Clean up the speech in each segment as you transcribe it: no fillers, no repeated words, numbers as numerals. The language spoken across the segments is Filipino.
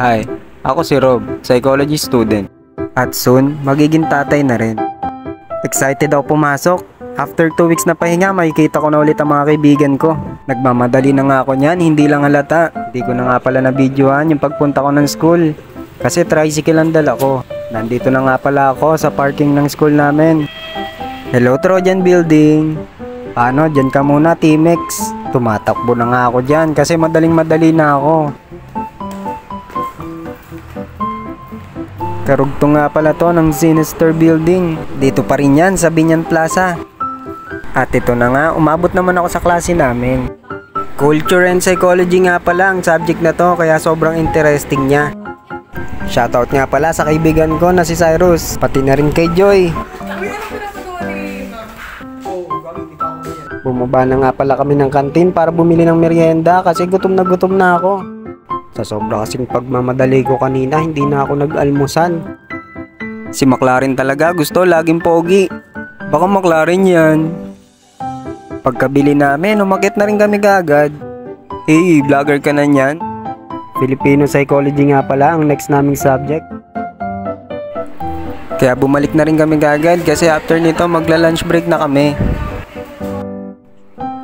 Hi, ako si Rob, psychology student. At soon, magiging tatay na rin. Excited ako pumasok. After 2 weeks na pahinga, makikita ko na ulit ang mga kaibigan ko. Nagmamadali na nga ako niyan, hindi lang halata. Hindi ko na nga pala na-videohan yung pagpunta ko ng school. Kasi tricycle ang dala ko. Nandito na nga pala ako sa parking ng school namin. Hello Trojan Building. Paano, dyan ka muna Timex. Tumatakbo na nga ako dyan kasi madaling-madali na ako. Karugto nga pala to ng Sinister Building. Dito pa rin yan sa Binyan Plaza. At ito na nga, umabot naman ako sa klase namin. Culture and Psychology nga pala ang subject na to, kaya sobrang interesting niya. Shoutout nga pala sa kaibigan ko na si Cyrus, pati na rin kay Joy. Bumaba na nga pala kami ng kantin para bumili ng merienda kasi gutom na ako. Sa sobra kasing pagmamadali ko kanina, hindi na ako nag-almusan. Si McLaren talaga gusto laging pogi. Baka McLaren yan. Pagkabili namin, umakit na rin kami kaagad. Hey, vlogger ka na yan? Filipino Psychology nga pala ang next naming subject. Kaya bumalik na rin kami kaagad kasi after nito magla-lunch break na kami.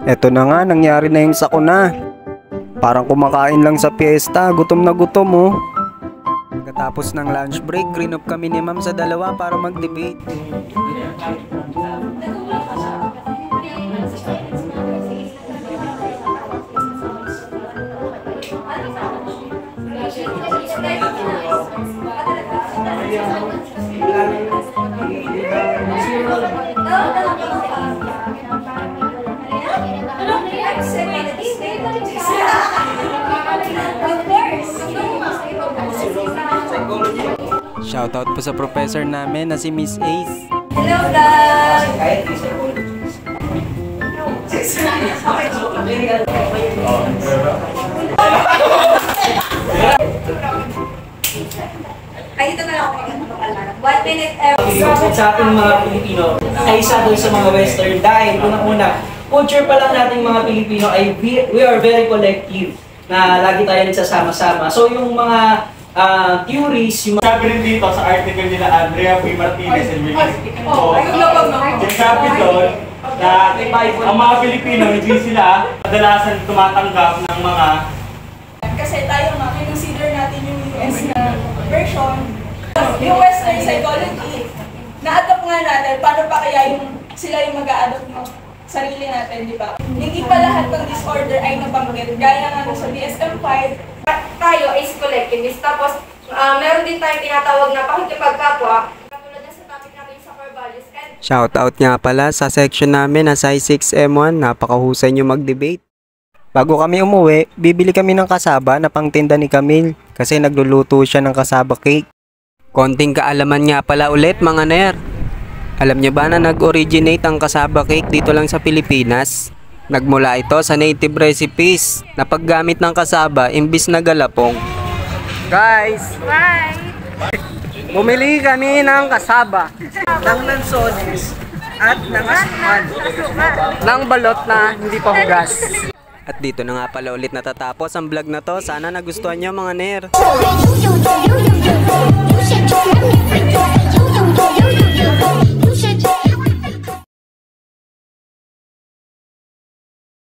Eto na nga, nangyari na yung sakuna. Parang kumakain lang sa piyesta, gutom na gutom oh. Pagkatapos ng lunch break, green up kami ni ma'am sa dalawa para mag-debate. Shoutout po sa professor namin na si Miss Ace. Hello vlog! Ay, ito na lang ako mag-alala. 1 minute every. Sa ating mga Pilipino ay isa doon sa mga Western dahil unang-una, culture pa lang nating mga Pilipino ay we are very collective na lagi tayo nagsasama-sama. So yung mga theories, yung sabi rin dito sa article nila Andrea P. Martinez and Willis. Sabi doon na ang mga Pilipino hindi sila kadalasan tumatanggap ng mga kasi tayo nga, consider natin yung US na version. Yung Western psychology, na-adopt nga natin, paano pa kaya yung sila yung mag-a-adopt ng sarili natin, di ba? Hindi pa lahat ng disorder ay nabanggit. Gaya nga sa DSM-5, tayo is collectivist. Tapos, meron din tayong tinatawag na pakikipagkapwa. Katulad na sa topic natin sa core values. Shoutout nga pala sa section namin na size 6M1, napakahusay nyo mag-debate. Bago kami umuwi, bibili kami ng kasaba na pangtinda ni Camille kasi nagluluto siya ng kasaba cake. Konting kaalaman nga pala ulit mga ner. Alam niyo ba na nag-originate ang kasaba cake dito lang sa Pilipinas? Nagmula ito sa native recipes na paggamit ng kasaba imbis na galapong. Guys! hi! Bumili kami ng kasaba, ng lansones at ng asukal, ng balot na hindi pa hugas. At dito na nga pala ulit natatapos ang vlog na to. Sana nagustuhan nyo mga ner.